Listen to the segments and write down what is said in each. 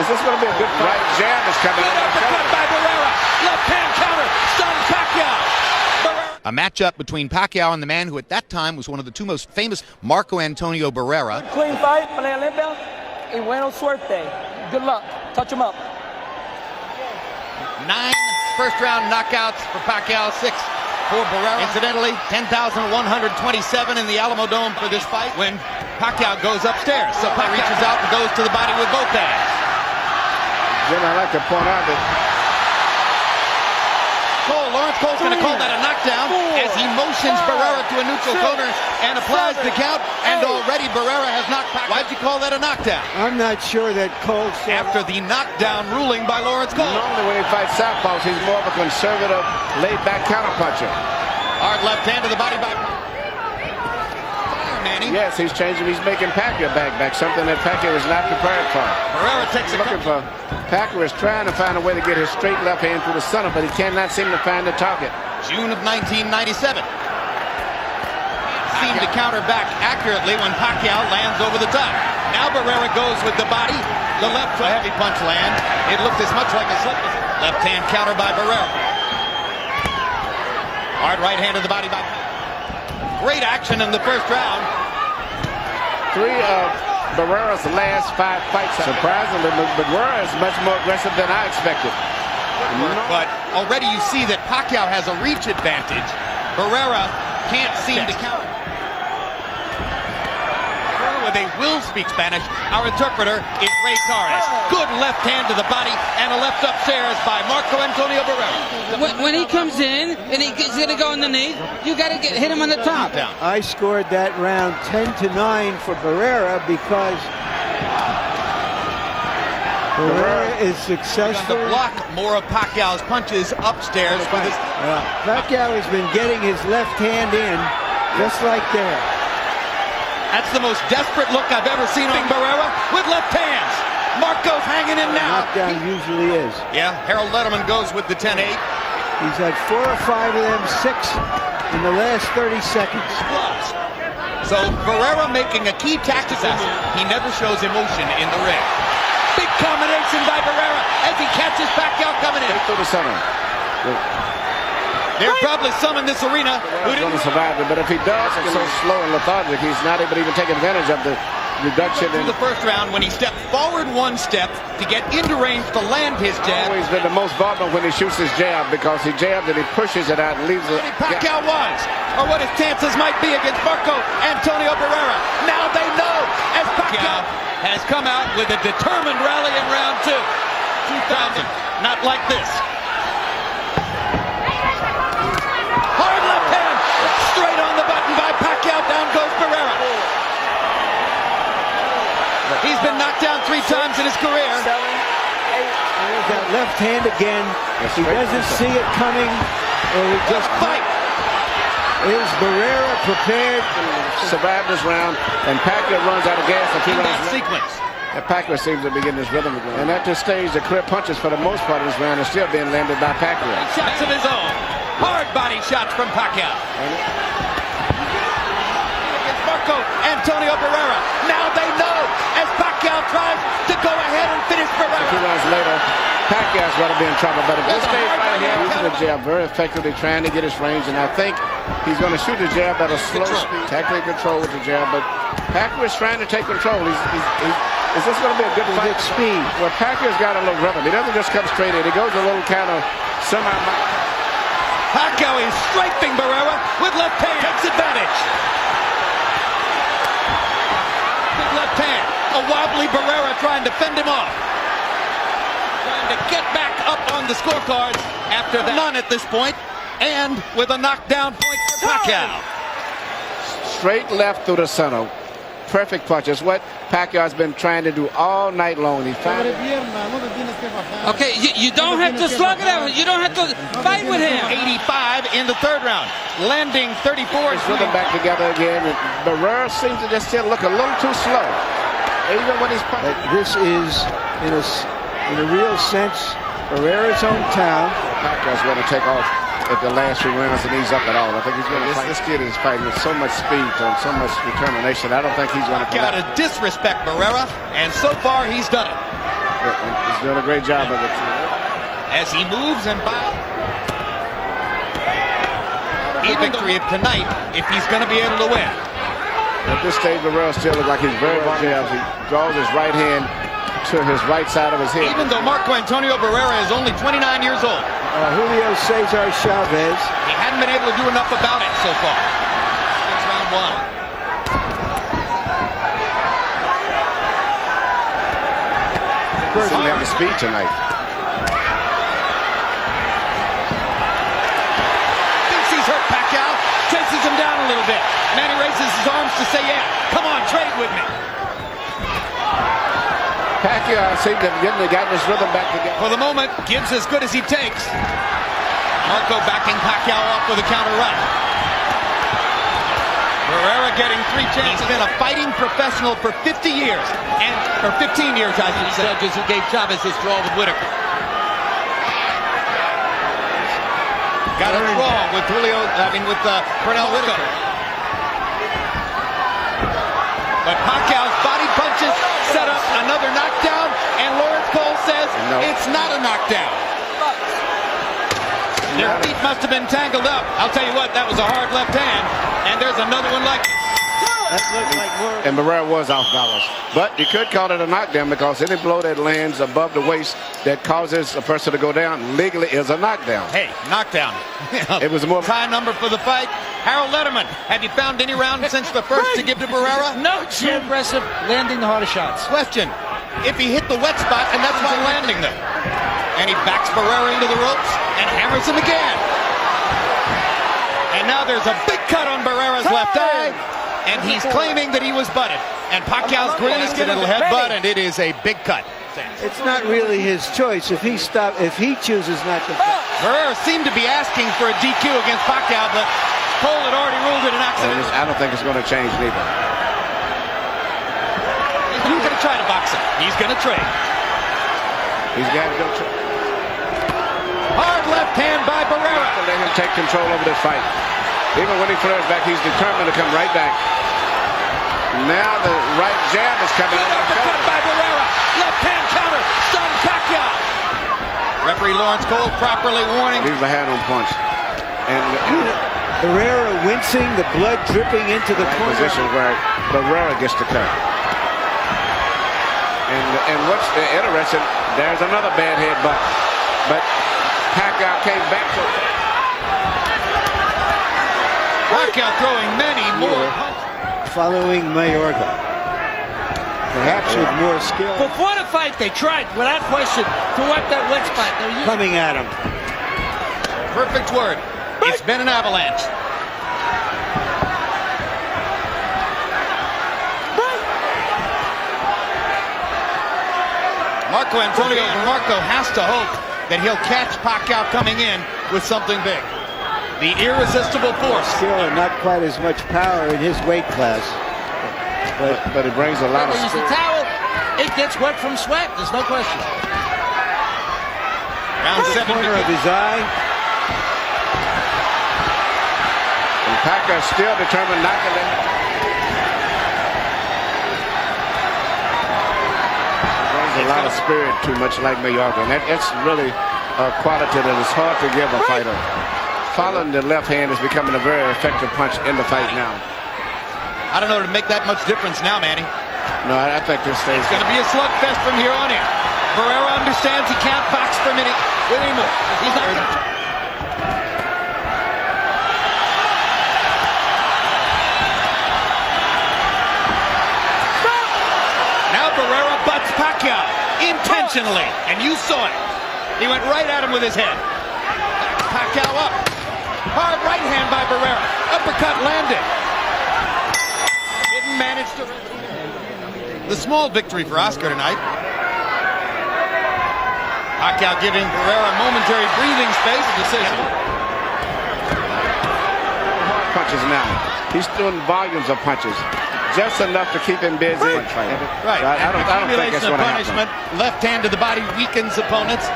Is this going to be a good fight? Right jab is coming Good uppercut by Barrera. Left hand counter. Stuns Pacquiao. A matchup between Pacquiao and the man who at that time was one of the two most famous, Marco Antonio Barrera. Clean fight, pelea limpia, y buena suerte. Good luck. Touch him up. 9 first-round knockouts for Pacquiao, 6 for Barrera. Incidentally, 10,127 in the Alamo Dome for this fight when Pacquiao goes upstairs. So Pacquiao reaches out and goes to the body with both hands. Jim, I'd like to point out that Lawrence Cole's going to call that a knockdown as he motions Barrera to a neutral corner and applies the count. And already Barrera has knocked Pacquiao. Why'd you call that a knockdown? I'm not sure that Cole said. After the knockdown ruling by Lawrence Cole. Normally when he fights southpaws, he's more of a conservative, laid-back counterpuncher. Hard left hand to the body by Manny. Yes, he's changing. He's making Pacquiao back, something that Pacquiao was not prepared for. Barrera takes a looking for. Pacquiao is trying to find a way to get his straight left hand through the center, but he cannot seem to find the target. June of 1997. Seemed to counter back accurately when Pacquiao lands over the top. Now Barrera goes with the body. The left heavy punch land. It looked as much like a slip. Left hand counter by Barrera. Hard right hand to the body by great action in the first round. 3 of Barrera's last 5 fights. Surprisingly, Barrera is much more aggressive than I expected. But already you see that Pacquiao has a reach advantage. Barrera can't seem to counter. With a will speak Spanish, our interpreter is Ray Torres. Good left hand to the body and a left upstairs by Marco Antonio Barrera. When he comes in and he's going to go underneath, you got to hit him on the top. I scored that round 10-9 for Barrera because Barrera is successful. To block more of Pacquiao's punches upstairs. Pacquiao has been getting his left hand in just like there. That's the most desperate look I've ever seen on Barrera with left hands. Marco's hanging in now. Knockdown usually is. Yeah, Harold Letterman goes with the 10-8. He's had 4 or 5 of them, 6 in the last 30 seconds. So Barrera making a key tactic. He never shows emotion in the ring. Big combination by Barrera as he catches Pacquiao coming in. Through the center. They're probably some in this arena who didn't survive it, but if he does, it's so slow and lethargic, he's not able to even take advantage of the reduction in the first round when he stepped forward 1 step to get into range to land his jab. Always been the most vulnerable when he shoots his jab because he jabs and he pushes it out and leaves it. Pacquiao was, or what his chances might be against Marco Antonio Barrera. Now they know as Pacquiao has come out with a determined rally in round 2. 2000, not like this. Hard left hand, straight on the button by Pacquiao. Down goes Barrera. He's been knocked down 3 times in his career. There's that left hand again. He doesn't see it coming, or he just fight. Is Barrera prepared to survive this round? And Pacquiao runs out of gas in that sequence. And Pacquiao seems to be getting his rhythm again. And at this stage, the clear punches for the most part of this round are still being landed by Pacquiao. Shots of his own. Hard body shots from Pacquiao. Against Marco Antonio Barrera. Now they know as Pacquiao tries to go ahead and finish Barrera. 2 rounds later, Pacquiao's going to be in trouble. But at this stage right here, using the jab very effectively, trying to get his range. And I think he's going to shoot the jab at a slow speed. Technically control with the jab, but Pacquiao is trying to take control. Is this going to be a good fight? Speed. Well, Pacquiao's got a little rhythm. He doesn't just come straight in. He goes a little kind of semi. Pacquiao is strafing Barrera with left hand. Takes advantage. Big left hand. A wobbly Barrera trying to fend him off. Trying to get back up on the scorecards after that. None at this point. And with a knockdown point for Pacquiao. Straight left through the center. Perfect punch. It's what Pacquiao has been trying to do all night long. He finally. Okay, you don't have to slug it out. You don't have to fight with him. 85 in the 3rd round. Landing 34. He's putting back together again. And Barrera seems to just still look a little too slow. Even when he's punching. This is, in a real sense, Barrera's hometown. Pacquiao's going to take off at the last 3 rounds and ease up at all. I think he's going to fight. This kid is fighting with so much speed and so much determination. I don't think he's going to got to disrespect Barrera, and so far he's done it. And doing a great job of it. As he moves and by. Even victory of tonight if he's going to be able to win. At this stage, Barrera still looks like he's very vulnerable. He draws his right hand to his right side of his head. Even though Marco Antonio Barrera is only 29 years old. Julio Cesar Chavez. He hadn't been able to do enough about it so far. It's round one. He doesn't have the speed tonight. Chases him down a little bit. Manny raises his arms to say, yeah, come on, trade with me. Pacquiao seemed to have gotten his rhythm back together. For the moment, Gibbs as good as he takes. Marco backing Pacquiao off with a counter right. Barrera getting 3 chances. He's been a fighting professional for 50 years. Or 15 years, I should say. Judges who gave Chavez his draw with Whitaker. Got it wrong with Pernell Whitaker. But Pacquiao's body punches set up another knockdown, and Lawrence Cole says it's not a knockdown. Their feet must have been tangled up. I'll tell you what, that was a hard left hand, and there's another one like That looked like more. And Barrera was off balance. But you could call it a knockdown because any blow that lands above the waist that causes a person to go down legally is a knockdown. Hey, knockdown. It was more Tie number for the fight. Harold Letterman, have you found any round since the first to give to Barrera? No, Jim. Aggressive, landing the harder shots. Question, if he hit the wet spot, and that's why landing them. And he backs Barrera into the ropes and hammers him again. And now there's a big cut on Barrera's left eye, and he's claiming that he was butted. And Pacquiao's grin is a little headbutt, and it is a big cut. It's not really his choice. If he chooses not to fight. Barrera seemed to be asking for a DQ against Pacquiao, but Cole had already ruled it an accident. I don't think it's going to change neither. He's going to try to box him. He's going to trade. He's got to go trade. Hard left hand by Barrera. Let him take control over this fight. Even when he throws back, he's determined to come right back. Now the right jab is coming. Uppercut by Barrera. Left hand counter. Stunned Pacquiao. Referee Lawrence Cole properly warning. He's the hand-on punch. And Barrera wincing, the blood dripping into the corner. Position where Barrera gets the cut. And what's interesting, there's another bad headbutt. But Pacquiao came back to it. Pacquiao throwing many more. Following Mayorga. Perhaps with more skill. Before the fight, they tried, without question, to wipe that wet spot. Coming at him. Perfect word. It's been an avalanche. Marco Antonio has to hope that he'll catch Pacquiao coming in with something big. The irresistible force. Still not quite as much power in his weight class. But it brings a lot of Use the spirit. towel. It gets wet from sweat. There's no question. Round 7. Corner of his eye. And Pacquiao still determined not to let him. Brings a lot of spirit, too much like Mayorga. And that's really a quality that is hard to give a fighter. Following the left hand is becoming a very effective punch in the fight now. I don't know to make that much difference now, Manny. No, I think this stays. It's going to be a slugfest from here on in. Barrera understands he can't box for a minute anymore. He's not going to. Now Barrera butts Pacquiao intentionally, and you saw it. He went right at him with his head. Pacquiao up. Hard right hand by Barrera. Uppercut landed. Didn't manage to. The small victory for Oscar tonight. Pacquiao giving Barrera momentary breathing space. A decision. Punches now. He's doing volumes of punches. Just enough to keep him busy. Right. I don't think that's Accumulation of going to punishment. happen. Left hand to the body weakens opponents.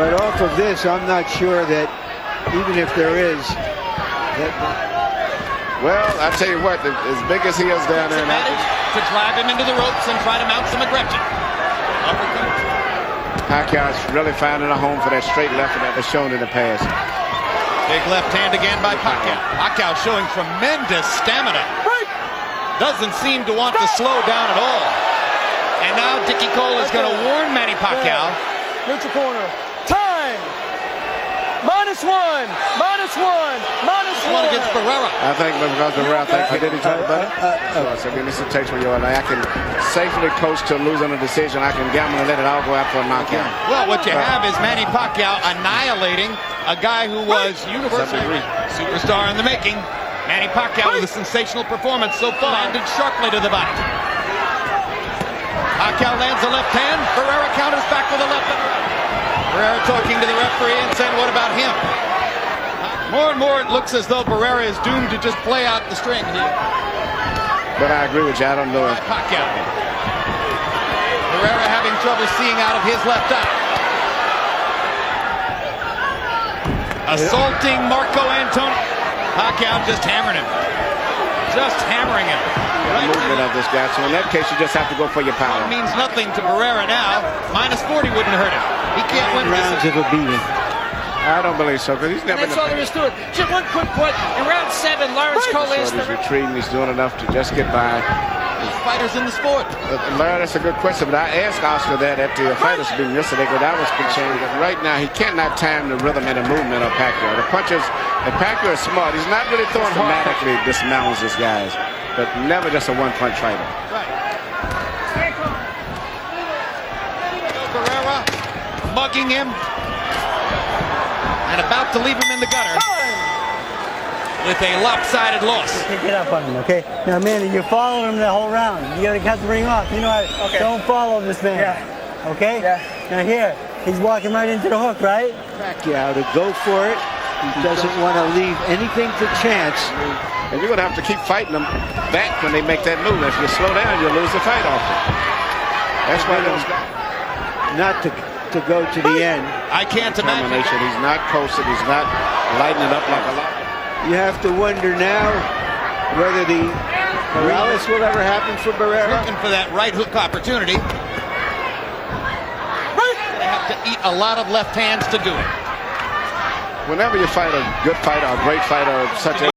But off of this, I'm not sure that even if there is. Well, I tell you what, as big as he is down there, Advantage to drive him into the ropes and try to mount some aggression. Uppercut. Pacquiao's really finding a home for that straight left that was shown in the past. Big left hand again by Pacquiao. Pacquiao showing tremendous stamina. Doesn't seem to want to slow down at all. And now Dickie Cole is going to warn Manny Pacquiao. Neutral corner. Time. -1. -1. One against Barrera. I think because Barrera he did each other better. So again, this is takes where you're like, I can safely coach to lose on a decision. I can gamble and let it all go out for a knockout. Well, what you have is Manny Pacquiao annihilating a guy who was universally superstar in the making. Manny Pacquiao with a sensational performance so far. Landed sharply to the body. Pacquiao lands a left hand. Barrera counters back with a left and right. Barrera talking to the referee and saying, what about him? More and more it looks as though Barrera is doomed to just play out the string here. But I agree with you. I don't know it. Pacquiao. Barrera having trouble seeing out of his left eye. Assaulting Marco Antonio. Pacquiao just hammering him. Just hammering him. The movement of this guy. So in that case, you just have to go for your power. It means nothing to Barrera now. -40 wouldn't hurt him. He can't win rounds this. of a beating. I don't believe so, because he's never. That's all there is to it. Just one quick point. In round 7, Lawrence Cole is He's retreating. He's doing enough to just get by. Fighters in the sport. Larry, that's a good question, but I asked Oscar that at the fighters meeting yesterday, because that was big change. Right now, he cannot time the rhythm and the movement of Pacquiao. The punches, and Pacquiao is smart. He's not really throwing systematically dismounts his guys, but never just a one-punch fighter. Right. Barrera mugging him and about to leave him in the gutter with a lopsided loss. Pick it up on him, okay? Now, Manny, you're following him the whole round. You gotta cut the ring off. You know how? Okay. Don't follow this man. Yeah. Okay? Yeah. Now here, he's walking right into the hook, right? Pacquiao to go for it. He doesn't want to leave anything to chance. And you're going to have to keep fighting them back when they make that move. If you slow down, you'll lose the fight off. That's why those guys. Not to go to the end. I can't imagine. He's not coasting. He's not lighting it up like a lot. You have to wonder now whether the Morales will ever happen for Barrera. Looking for that right hook opportunity. Gonna have to eat a lot of left hands to do it. Whenever you fight a good fighter, a great fighter, such as